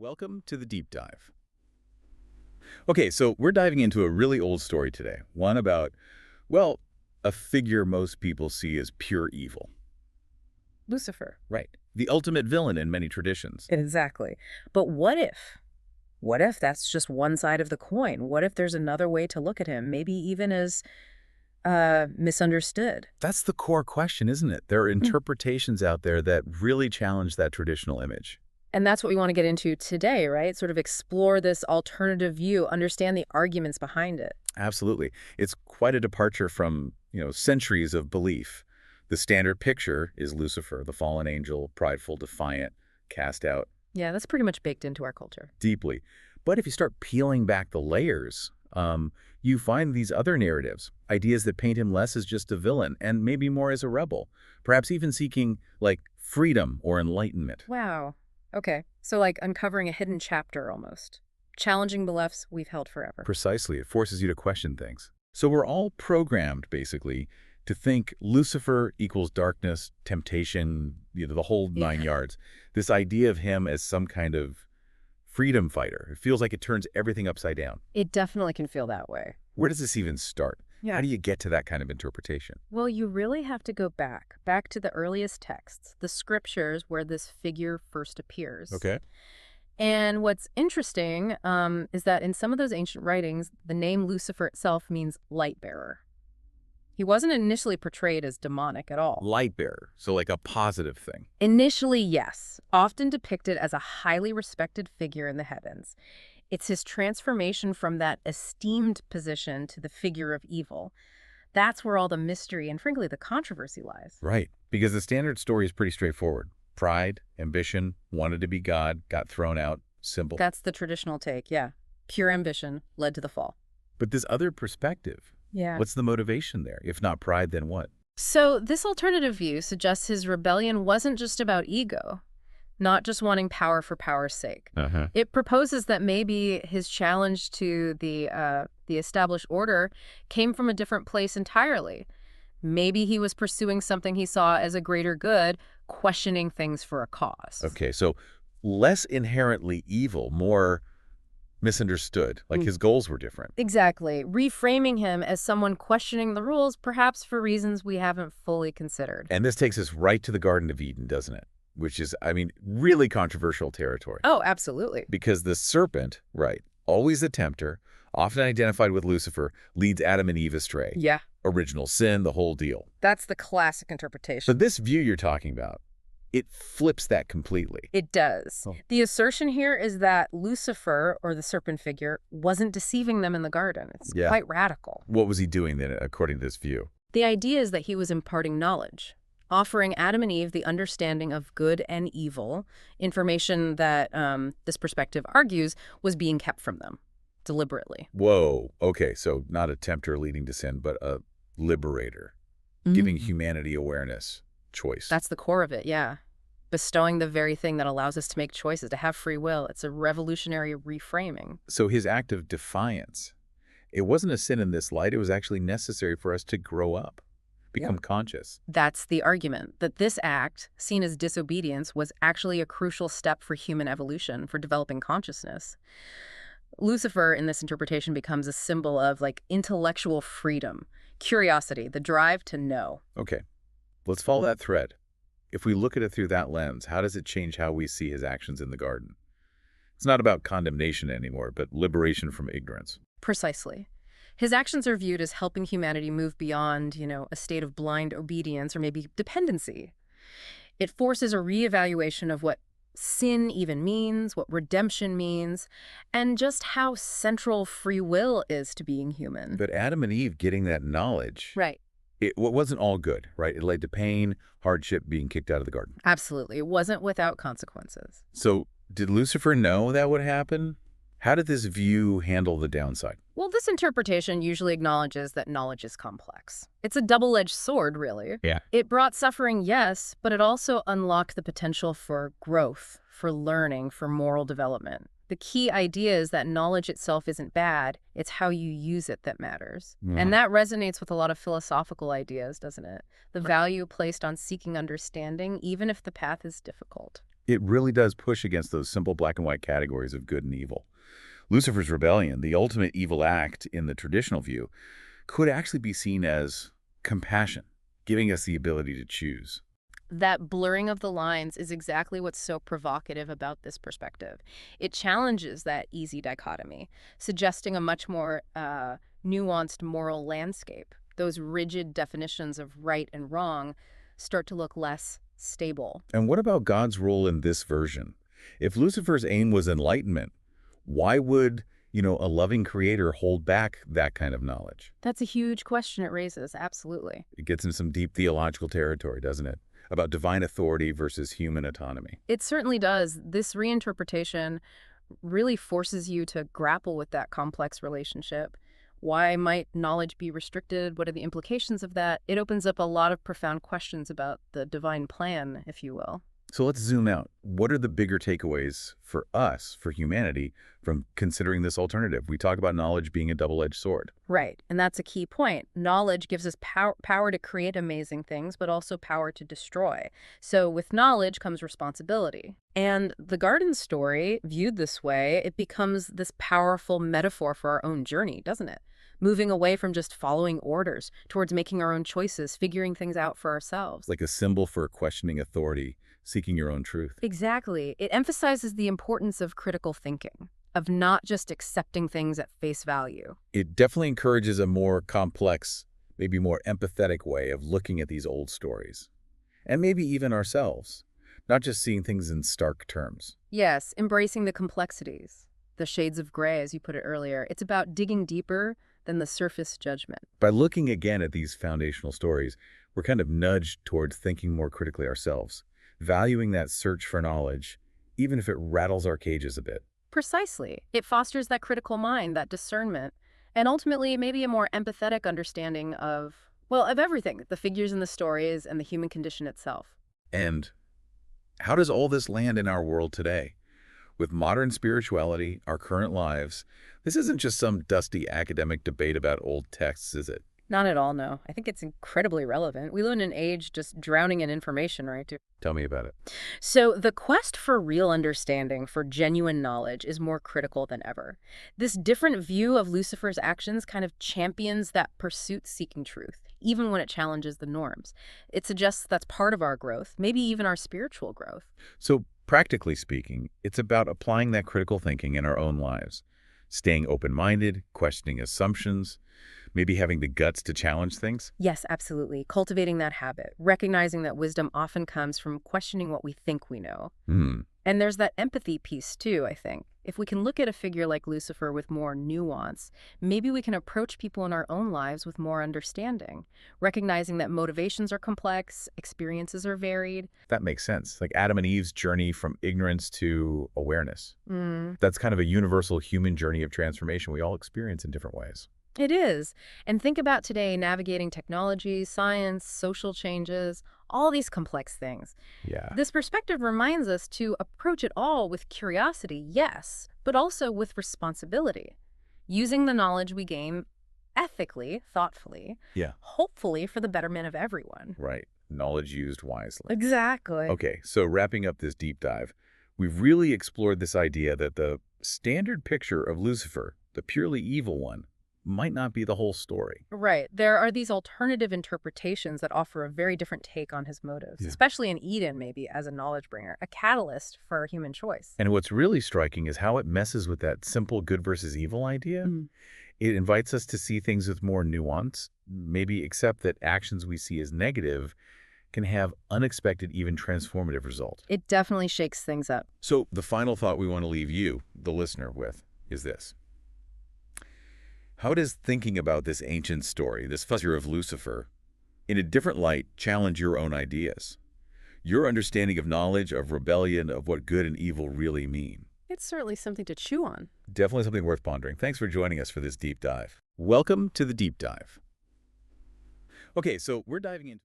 Welcome to the deep dive. Okay, so we're diving into a really old story today. One about, well, a figure most people see as pure evil. Lucifer. Right. The ultimate villain in many traditions. Exactly. But what if? What if that's just one side of the coin? What if there's another way to look at him, maybe even as misunderstood? That's the core question, isn't it? There are interpretations out there that really challenge that traditional image. And that's what we want to get into today, right? Sort of explore this alternative view, understand the arguments behind it. Absolutely. It's quite a departure from, centuries of belief. The standard picture is Lucifer, the fallen angel, prideful, defiant, cast out. Yeah, that's pretty much baked into our culture. Deeply. But if you start peeling back the layers, you find these other narratives, ideas that paint him less as just a villain and maybe more as a rebel, perhaps even seeking, freedom or enlightenment. Wow. Okay. So like uncovering a hidden chapter almost. Challenging beliefs we've held forever. Precisely. It forces you to question things. So we're all programmed, basically, to think Lucifer equals darkness, temptation, the whole nine yards. This idea of him as some kind of freedom fighter. It feels like it turns everything upside down. It definitely can feel that way. Where does this even start? Yeah. How do you get to that kind of interpretation? Well, you really have to go back to the earliest texts, the scriptures where this figure first appears. Okay. And what's interesting is that in some of those ancient writings, the name Lucifer itself means light bearer. He wasn't initially portrayed as demonic at all. Light bearer, so like a positive thing. Initially, yes, often depicted as a highly respected figure in the heavens. It's his transformation from that esteemed position to the figure of evil. That's where all the mystery and, frankly, the controversy lies. Right, because the standard story is pretty straightforward. Pride, ambition, wanted to be God, got thrown out, simple. That's the traditional take, yeah. Pure ambition led to the fall. But this other perspective, Yeah. what's the motivation there? If not pride, then what? So this alternative view suggests his rebellion wasn't just about ego, not just wanting power for power's sake. It proposes that maybe his challenge to the established order came from a different place entirely. Maybe he was pursuing something he saw as a greater good, questioning things for a cause. Okay, so less inherently evil, more misunderstood, like his goals were different. Exactly. Reframing him as someone questioning the rules, perhaps for reasons we haven't fully considered. And this takes us right to the Garden of Eden, doesn't it? Which is, really controversial territory. Oh, absolutely. Because the serpent, right, always the tempter, often identified with Lucifer, leads Adam and Eve astray. Yeah. Original sin, the whole deal. That's the classic interpretation. But this view you're talking about, it flips that completely. It does. Oh. The assertion here is that Lucifer, or the serpent figure, wasn't deceiving them in the garden. It's quite radical. What was he doing then, according to this view? The idea is that he was imparting knowledge, offering Adam and Eve the understanding of good and evil, information that this perspective argues was being kept from them deliberately. Whoa. Okay, so not a tempter leading to sin, but a liberator, giving humanity awareness, choice. That's the core of it, yeah. Bestowing the very thing that allows us to make choices, to have free will. It's a revolutionary reframing. So his act of defiance, it wasn't a sin in this light. It was actually necessary for us to grow up, become conscious. That's the argument, that this act, seen as disobedience, was actually a crucial step for human evolution, for developing consciousness. Lucifer, in this interpretation, becomes a symbol of, intellectual freedom, curiosity, the drive to know. Okay, let's follow that thread. If we look at it through that lens, how does it change how we see his actions in the garden? It's not about condemnation anymore, but liberation from ignorance. Precisely. His actions are viewed as helping humanity move beyond, a state of blind obedience or maybe dependency. It forces a reevaluation of what sin even means, what redemption means, and just how central free will is to being human. But Adam and Eve getting that knowledge, Right. it wasn't all good, right? It led to pain, hardship, being kicked out of the garden. Absolutely. It wasn't without consequences. So did Lucifer know that would happen? How did this view handle the downside? Well, this interpretation usually acknowledges that knowledge is complex. It's a double-edged sword, really. Yeah. It brought suffering, yes, but it also unlocked the potential for growth, for learning, for moral development. The key idea is that knowledge itself isn't bad. It's how you use it that matters. And that resonates with a lot of philosophical ideas, doesn't it? The value placed on seeking understanding, even if the path is difficult. It really does push against those simple black and white categories of good and evil. Lucifer's rebellion, the ultimate evil act in the traditional view, could actually be seen as compassion, giving us the ability to choose. That blurring of the lines is exactly what's so provocative about this perspective. It challenges that easy dichotomy, suggesting a much more nuanced moral landscape. Those rigid definitions of right and wrong start to look less stable. And what about God's role in this version? If Lucifer's aim was enlightenment, why would, a loving creator hold back that kind of knowledge? That's a huge question it raises, absolutely. It gets into some deep theological territory, doesn't it? About divine authority versus human autonomy. It certainly does. This reinterpretation really forces you to grapple with that complex relationship. Why might knowledge be restricted? What are the implications of that? It opens up a lot of profound questions about the divine plan, if you will. So let's zoom out. What are the bigger takeaways for us, for humanity, from considering this alternative? We talk about knowledge being a double-edged sword. Right, and that's a key point. Knowledge gives us power to create amazing things, but also power to destroy. So with knowledge comes responsibility. And the garden story, viewed this way, it becomes this powerful metaphor for our own journey, doesn't it? Moving away from just following orders towards making our own choices, figuring things out for ourselves. Like a symbol for questioning authority, seeking your own truth. Exactly. It emphasizes the importance of critical thinking, of not just accepting things at face value. It definitely encourages a more complex, maybe more empathetic way of looking at these old stories. And maybe even ourselves, not just seeing things in stark terms. Yes, embracing the complexities, the shades of gray, as you put it earlier. It's about digging deeper than the surface judgment. By looking again at these foundational stories, we're kind of nudged towards thinking more critically ourselves, valuing that search for knowledge, even if it rattles our cages a bit. Precisely. It fosters that critical mind, that discernment, and ultimately maybe a more empathetic understanding of everything, the figures in the stories and the human condition itself. And how does all this land in our world today? With modern spirituality, our current lives, this isn't just some dusty academic debate about old texts, is it? Not at all, no. I think it's incredibly relevant. We live in an age just drowning in information, right? Tell me about it. So the quest for real understanding, for genuine knowledge, is more critical than ever. This different view of Lucifer's actions kind of champions that pursuit seeking truth, even when it challenges the norms. It suggests that's part of our growth, maybe even our spiritual growth. So practically speaking, it's about applying that critical thinking in our own lives, staying open-minded, questioning assumptions, maybe having the guts to challenge things? Yes, absolutely. Cultivating that habit, recognizing that wisdom often comes from questioning what we think we know. And there's that empathy piece too, I think. If we can look at a figure like Lucifer with more nuance, maybe we can approach people in our own lives with more understanding, recognizing that motivations are complex, experiences are varied. That makes sense. Like Adam and Eve's journey from ignorance to awareness. That's kind of a universal human journey of transformation we all experience in different ways. It is. And think about today navigating technology, science, social changes, all these complex things. Yeah. This perspective reminds us to approach it all with curiosity, yes, but also with responsibility, using the knowledge we gain ethically, thoughtfully, hopefully for the betterment of everyone. Right. Knowledge used wisely. Exactly. Okay, so wrapping up this deep dive, we've really explored this idea that the standard picture of Lucifer, the purely evil one, might not be the whole story. Right. There are these alternative interpretations that offer a very different take on his motives, especially in Eden, maybe, as a knowledge bringer, a catalyst for human choice. And what's really striking is how it messes with that simple good versus evil idea. It invites us to see things with more nuance, maybe accept that actions we see as negative can have unexpected, even transformative results. It definitely shakes things up. So the final thought we want to leave you, the listener, with is this. How does thinking about this ancient story, this figure of Lucifer, in a different light challenge your own ideas? Your understanding of knowledge, of rebellion, of what good and evil really mean? It's certainly something to chew on. Definitely something worth pondering. Thanks for joining us for this deep dive. Welcome to the deep dive. Okay, so we're diving into